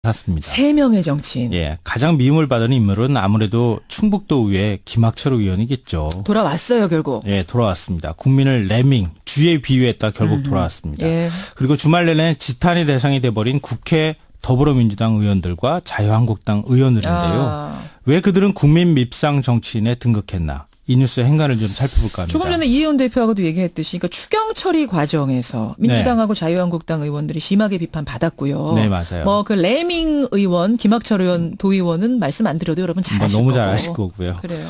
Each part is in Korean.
샀습니다. 3명의 정치인. 예, 가장 미움을 받은 인물은 아무래도 충북도의회 김학철 의원이겠죠. 돌아왔어요, 결국. 예, 돌아왔습니다. 국민을 레밍, 쥐에 비유했다 결국 돌아왔습니다. 예. 그리고 주말 내내 지탄의 대상이 돼버린 국회 더불어민주당 의원들과 자유한국당 의원들인데요. 왜 그들은 국민 밉상 정치인에 등극했나? 이 뉴스의 행간을 좀 살펴볼까 합니다. 조금 전에 이혜원 대표하고도 얘기했듯이 그러니까 추경 처리 과정에서 민주당하고 자유한국당 의원들이 심하게 비판받았고요. 네, 맞아요. 뭐 그 레밍 의원, 김학철 의원, 도의원은 말씀 안 드려도 여러분 잘 아실 너무 거고. 잘 아실 거고요. 그래요.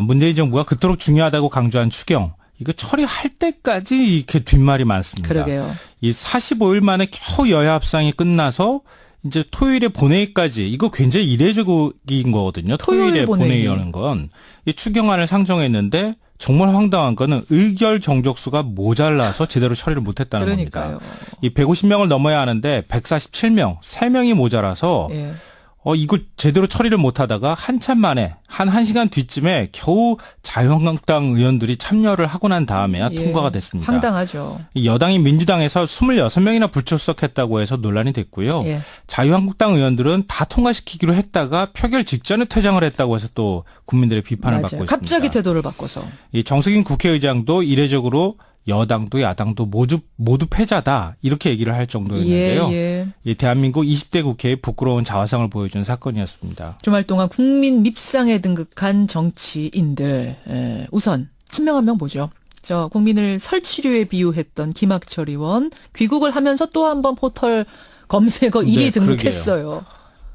문재인 정부가 그토록 중요하다고 강조한 추경. 이거 처리할 때까지 이렇게 뒷말이 많습니다. 그러게요. 이 45일 만에 겨우 여야 합상이 끝나서 이제 토요일에 본회의까지 이거 굉장히 이례적인 거거든요. 토요일에 본회의 여는 건. 이 추경안을 상정했는데 정말 황당한 거는 의결 정족수가 모자라서 제대로 처리를 못했다는 그러니까요. 겁니다. 이 150명을 넘어야 하는데 147명, 3명이 모자라서 예. 이거 제대로 처리를 못하다가 한참 만에 한 1시간 뒤쯤에 겨우 자유한국당 의원들이 참여를 하고 난 다음에야 통과가 됐습니다. 황당하죠. 여당인 민주당에서 26명이나 불출석했다고 해서 논란이 됐고요. 예. 자유한국당 의원들은 다 통과시키기로 했다가 표결 직전에 퇴장을 했다고 해서 또 국민들의 비판을 받고 있습니다. 갑자기 태도를 바꿔서. 이 정석인 국회의장도 이례적으로 여당도 야당도 모두 패자다 이렇게 얘기를 할 정도였는데요. 이 대한민국 20대 국회의 부끄러운 자화상을 보여준 사건이었습니다. 주말 동안 국민 밉상에 등극한 정치인들 우선 한 명 한 명 보죠. 저 국민을 설치류에 비유했던 김학철 의원 귀국을 하면서 또 한 번 포털 검색어 1위 등극했어요.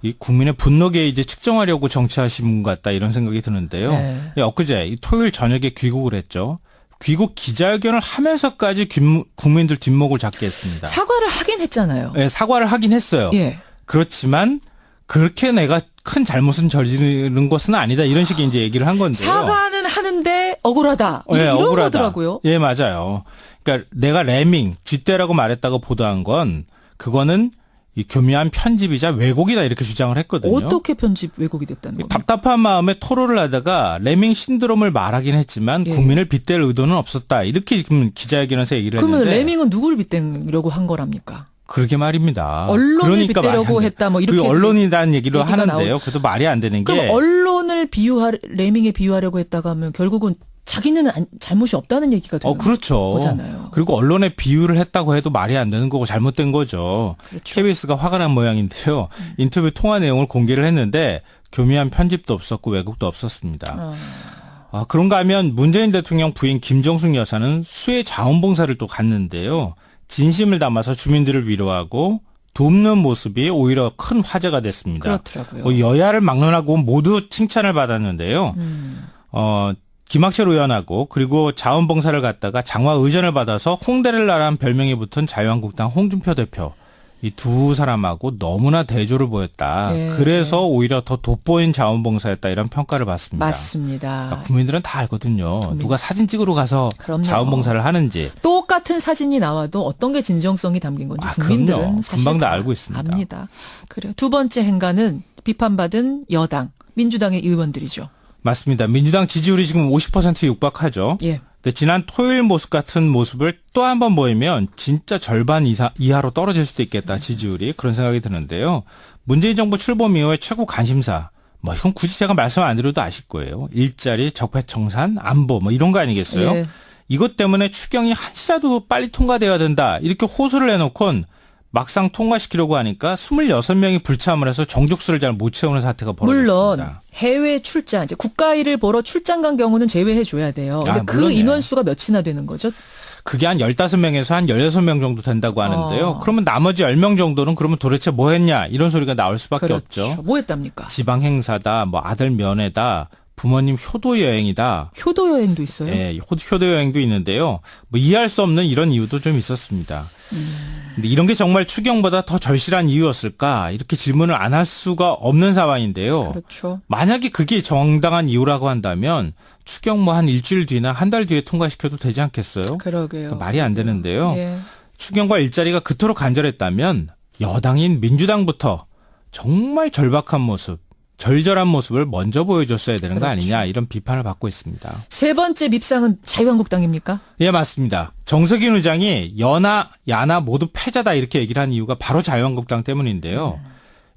이 국민의 분노 게이지 측정하려고 정치하신 분 같다 이런 생각이 드는데요. 네. 엊그제 토요일 저녁에 귀국을 했죠. 귀국 기자회견을 하면서까지 국민들 뒷목을 잡게 했습니다. 사과를 하긴 했잖아요. 네, 사과를 하긴 했어요. 예. 그렇지만 그렇게 내가 큰 잘못은 저지르는 것은 아니다. 이런 식의 이제 얘기를 한 건데요. 사과는 하는데 억울하다. 네, 이런 억울하다. 거더라고요. 예, 맞아요. 그러니까 내가 레밍, 쥐떼라고 말했다고 보도한 건 그거는 이 교묘한 편집이자 왜곡이다 이렇게 주장을 했거든요. 어떻게 편집 왜곡이 됐다는 겁니까? 답답한 마음에 토론을 하다가 레밍 신드롬을 말하긴 했지만 국민을 빗댈 의도는 없었다. 이렇게 기자회견에서 얘기를 그러면 했는데. 그러면 레밍은 누구를 빗대려고 한 거랍니까? 그러게 말입니다. 언론을 그러니까 빗대려고 했다. 뭐 이렇게 언론이라는 얘기를 하는데요. 그것도 말이 안 되는 게. 그럼 언론을 레밍에 비유하려고 했다가 하면 결국은 자기는 잘못이 없다는 얘기가 되는 그렇죠. 거잖아요. 그리고 언론에 비유를 했다고 해도 말이 안 되는 거고 잘못된 거죠. 그렇죠. KBS가 화가 난 모양인데요. 인터뷰 통화 내용을 공개를 했는데 교묘한 편집도 없었고 왜곡도 없었습니다. 그런가 하면 문재인 대통령 부인 김정숙 여사는 수해 자원봉사를 또 갔는데요. 진심을 담아서 주민들을 위로하고 돕는 모습이 오히려 큰 화제가 됐습니다. 그렇더라고요. 여야를 막론하고 모두 칭찬을 받았는데요. 김학철 의원하고 그리고 자원봉사를 갔다가 장화 의전을 받아서 홍대를 나란 별명이 붙은 자유한국당 홍준표 대표. 이 두 사람하고 너무나 대조를 보였다. 그래서 오히려 더 돋보인 자원봉사였다 이런 평가를 받습니다. 맞습니다. 그러니까 국민들은 다 알거든요. 누가 사진 찍으러 가서 그럼요. 자원봉사를 하는지. 똑같은 사진이 나와도 어떤 게 진정성이 담긴 건지 국민들은 그럼요. 사실 금방 다 알고 있습니다. 압니다. 그래요. 두 번째 행간은 비판받은 여당, 민주당의 의원들이죠. 맞습니다. 민주당 지지율이 지금 50%에 육박하죠. 예. 근데 지난 토요일 모습 같은 모습을 또 한 번 보이면 진짜 절반 이하로 떨어질 수도 있겠다. 지지율이. 그런 생각이 드는데요. 문재인 정부 출범 이후에 최고 관심사. 이건 굳이 제가 말씀 안 드려도 아실 거예요. 일자리, 적폐청산, 안보 이런 거 아니겠어요? 예. 이것 때문에 추경이 한시라도 빨리 통과돼야 된다. 이렇게 호소를 해놓곤 막상 통과시키려고 하니까 26명이 불참을 해서 정족수를 잘 못 채우는 사태가 벌어졌습니다. 물론 해외 출장, 이제 국가일을 보러 출장 간 경우는 제외해 줘야 돼요. 근데 그 인원수가 몇이나 되는 거죠? 그게 한 15명에서 한 16명 정도 된다고 하는데요. 그러면 나머지 10명 정도는 그러면 도대체 뭐 했냐 이런 소리가 나올 수밖에 없죠. 뭐 했답니까? 지방 행사다, 아들 면회다, 부모님 효도 여행이다. 효도 여행도 있어요? 네, 효도 여행도 있는데요. 이해할 수 없는 이런 이유도 좀 있었습니다. 근데 이런 게 정말 추경보다 더 절실한 이유였을까? 이렇게 질문을 안 할 수가 없는 상황인데요. 그렇죠. 만약에 그게 정당한 이유라고 한다면 추경 한 일주일 뒤나 한 달 뒤에 통과시켜도 되지 않겠어요? 그러게요. 말이 안 되는데요. 예. 추경과 일자리가 그토록 간절했다면 여당인 민주당부터 정말 절박한 모습, 절절한 모습을 먼저 보여줬어야 되는 거 아니냐 이런 비판을 받고 있습니다. 세 번째 밉상은 자유한국당입니까? 예, 맞습니다. 정석인 의장이 여나 야나 모두 패자다 이렇게 얘기를 한 이유가 바로 자유한국당 때문인데요.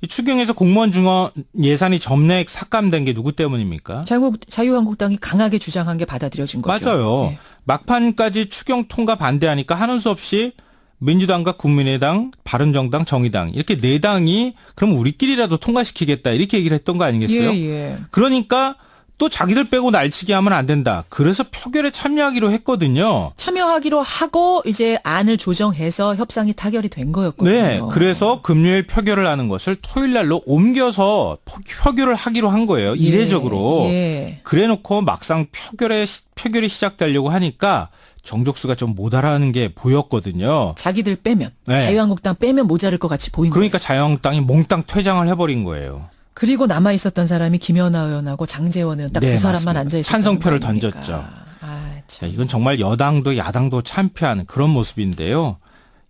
이 추경에서 공무원 중원 예산이 점액 삭감된 게 누구 때문입니까? 자유한국당이 강하게 주장한 게 받아들여진 거죠. 맞아요. 네. 막판까지 추경 통과 반대하니까 하는 수 없이 민주당과 국민의당, 바른정당, 정의당 이렇게 네 당이 그럼 우리끼리라도 통과시키겠다 이렇게 얘기를 했던 거 아니겠어요? 예. 그러니까 또 자기들 빼고 날치기 하면 안 된다. 그래서 표결에 참여하기로 했거든요. 참여하기로 하고 이제 안을 조정해서 협상이 타결이 된 거였거든요. 네. 그래서 금요일 표결을 하는 것을 토요일 날로 옮겨서 표결을 하기로 한 거예요. 이례적으로. 예. 그래놓고 막상 표결이 시작되려고 하니까 정족수가 좀 모자라는 게 보였거든요. 자기들 빼면 네. 자유한국당 빼면 모자랄 것 같이 보인 그러니까 거예요. 자유한국당이 몽땅 퇴장을 해버린 거예요. 그리고 남아 있었던 사람이 김연아 의원하고 장제원 의원 딱 두 네, 사람만 맞습니다. 앉아 있었던 찬성표를 거 아닙니까? 던졌죠. 아, 참. 이건 정말 여당도 야당도 참패하는 그런 모습인데요.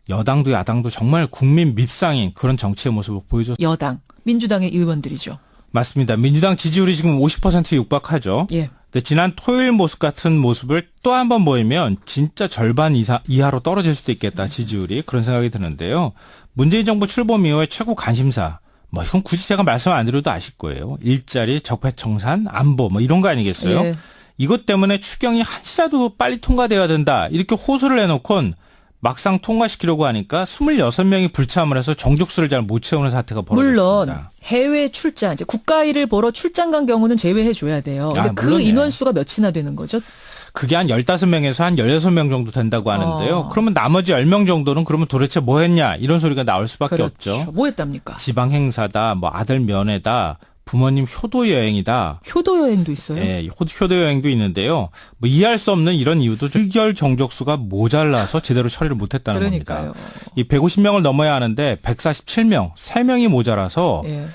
여당도 야당도 정말 국민 밉상인 그런 정치의 모습을 보여줬습니다. 여당, 민주당의 의원들이죠. 맞습니다. 민주당 지지율이 지금 50%에 육박하죠. 예. 근데 지난 토요일 모습 같은 모습을 또 한 번 보이면 진짜 절반 이하로 떨어질 수도 있겠다. 지지율이. 그런 생각이 드는데요. 문재인 정부 출범 이후에 최고 관심사. 이건 굳이 제가 말씀 안 드려도 아실 거예요. 일자리, 적폐청산, 안보 이런 거 아니겠어요? 예. 이것 때문에 추경이 한시라도 빨리 통과돼야 된다. 이렇게 호소를 해놓곤 막상 통과시키려고 하니까 26명이 불참을 해서 정족수를 잘 못 채우는 사태가 벌어졌습니다. 물론 해외 출장, 이제 국가일을 보러 출장 간 경우는 제외해 줘야 돼요. 근데 그 물론이에요. 인원수가 몇이나 되는 거죠? 그게 한 15명에서 한 16명 정도 된다고 하는데요. 그러면 나머지 10명 정도는 그러면 도대체 뭐 했냐 이런 소리가 나올 수밖에 그렇죠. 없죠. 뭐 했답니까? 지방 행사다, 아들 면회다, 부모님 효도 여행이다. 효도 여행도 있어요. 예, 효도 여행도 있는데요. 이해할 수 없는 이런 이유도 의결 정족수가 모자라서 제대로 처리를 못했다는 그러니까요. 겁니다. 이 150명을 넘어야 하는데 147명, 3명이 모자라서 예.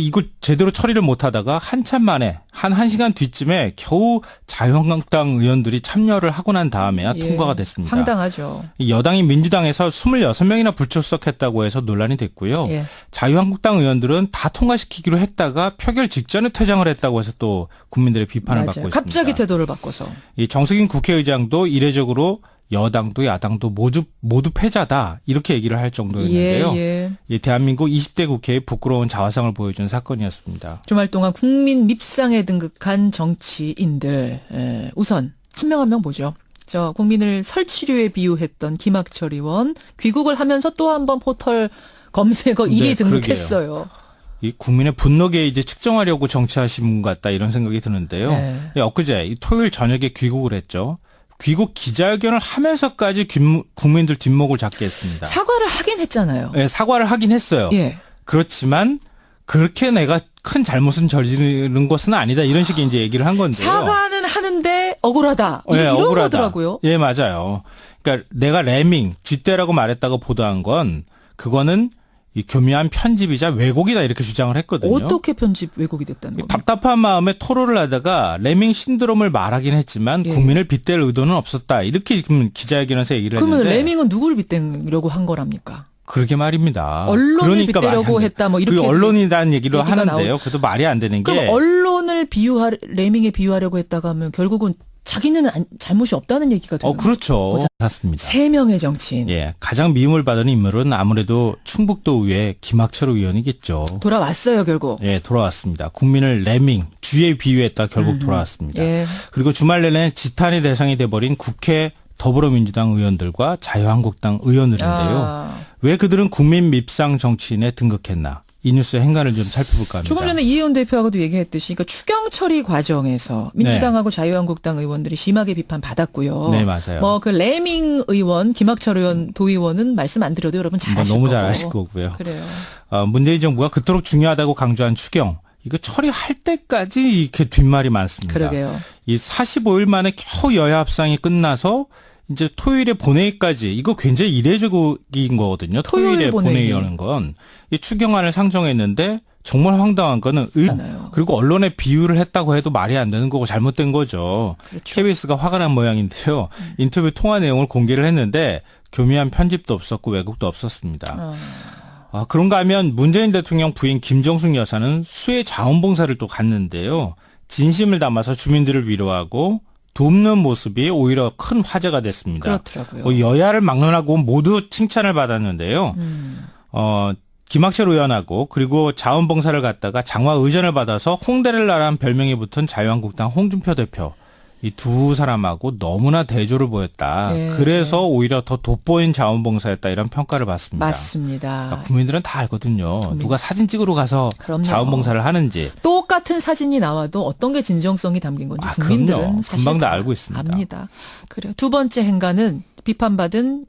이거 제대로 처리를 못하다가 한참 만에 한 1시간 뒤쯤에 겨우 자유한국당 의원들이 참여를 하고 난 다음에야 예. 통과가 됐습니다. 황당하죠. 이 여당이 민주당에서 26명이나 불출석했다고 해서 논란이 됐고요. 예. 자유한국당 의원들은 다 통과시키기로 했다가 표결 직전에 퇴장을 했다고 해서 또 국민들의 비판을 맞아요. 받고 있습니다. 갑자기 태도를 바꿔서. 이 정석인 국회의장도 이례적으로 여당도 야당도 모두 패자다 이렇게 얘기를 할 정도였는데요. 예. 이 대한민국 20대 국회의 부끄러운 자화상을 보여준 사건이었습니다. 주말 동안 국민 밉상에 등극한 정치인들. 우선 한 명 한 명 보죠. 저 국민을 설치류에 비유했던 김학철 의원 귀국을 하면서 또 한 번 포털 검색어 1위 등극했어요. 이 국민의 분노 게이지 측정하려고 정치하신 분 같다 이런 생각이 드는데요. 네. 엊그제 토요일 저녁에 귀국을 했죠. 귀국 기자회견을 하면서까지 국민들 뒷목을 잡게 했습니다. 사과를 하긴 했잖아요. 네, 사과를 하긴 했어요. 예. 그렇지만 그렇게 내가 큰 잘못은 저지르는 것은 아니다. 이런 식의 이제 얘기를 한 건데요. 사과는 하는데 억울하다. 네, 이런 억울하다. 거더라고요. 예, 맞아요. 그러니까 내가 레밍, 쥐떼라고 말했다고 보도한 건 그거는 이 교묘한 편집이자 왜곡이다 이렇게 주장을 했거든요. 어떻게 편집 왜곡이 됐다는 겁니까? 답답한 마음에 토로를 하다가 레밍 신드롬을 말하긴 했지만 예. 국민을 빗댈 의도는 없었다. 이렇게 지금 기자회견에서 얘기를 그러면 했는데. 레밍은 누구를 빗대려고 한 거랍니까? 그러게 말입니다. 언론을 그러니까 빗대려고 했다 뭐 이렇게 언론이라는 얘기를 얘기가 하는데요. 그것도 말이 안 되는 게. 그럼 언론을 레밍에 비유하려고 했다가 하면 결국은 자기는 잘못이 없다는 얘기가 되는 거죠. 그렇죠. 맞습니다. 세 명의 정치인 예, 가장 미움을 받은 인물은 아무래도 충북도 의회 김학철 의원이겠죠. 돌아왔어요 결국. 예, 돌아왔습니다. 국민을 레밍, 쥐에 비유했다 결국 돌아왔습니다. 예. 그리고 주말 내내 지탄의 대상이 돼버린 국회 더불어민주당 의원들과 자유한국당 의원들인데요. 왜 그들은 국민 밉상 정치인에 등극했나? 이 뉴스의 행간을 좀 살펴볼까 합니다. 조금 전에 이혜원 대표하고도 얘기했듯이 그러니까 추경 처리 과정에서 민주당하고 자유한국당 의원들이 심하게 비판받았고요. 네, 맞아요. 그 레밍 의원, 김학철 의원, 도의원은 말씀 안 드려도 여러분 잘 아실 너무 거고. 잘 아실 거고요. 그래요. 문재인 정부가 그토록 중요하다고 강조한 추경. 이거 처리할 때까지 이렇게 뒷말이 많습니다. 그러게요. 이 45일 만에 겨우 여야 합상이 끝나서 이제 토요일에 본회의까지 이거 굉장히 이례적인 거거든요. 토요일에 본회의 여는 건. 이 추경안을 상정했는데 정말 황당한 거는 그리고 언론에 비유를 했다고 해도 말이 안 되는 거고 잘못된 거죠. 그렇죠. KBS가 화가 난 모양인데요. 인터뷰 통화 내용을 공개를 했는데 교묘한 편집도 없었고 왜곡도 없었습니다. 그런가 하면 문재인 대통령 부인 김정숙 여사는 수해 자원봉사를 또 갔는데요. 진심을 담아서 주민들을 위로하고 돕는 모습이 오히려 큰 화제가 됐습니다. 그렇더라고요. 여야를 막론하고 모두 칭찬을 받았는데요. 김학철 의원하고 그리고 자원봉사를 갔다가 장화 의전을 받아서 홍대를 나란 별명이 붙은 자유한국당 홍준표 대표. 이 두 사람하고 너무나 대조를 보였다. 네. 그래서 오히려 더 돋보인 자원봉사였다 이런 평가를 받습니다. 맞습니다. 그러니까 국민들은 다 알거든요. 누가 사진 찍으러 가서 그럼요. 자원봉사를 하는지. 똑같은 사진이 나와도 어떤 게 진정성이 담긴 건지 국민들은 그럼요. 사실 금방 다 알고 있습니다. 압니다. 그래요. 두 번째 행간은 비판받은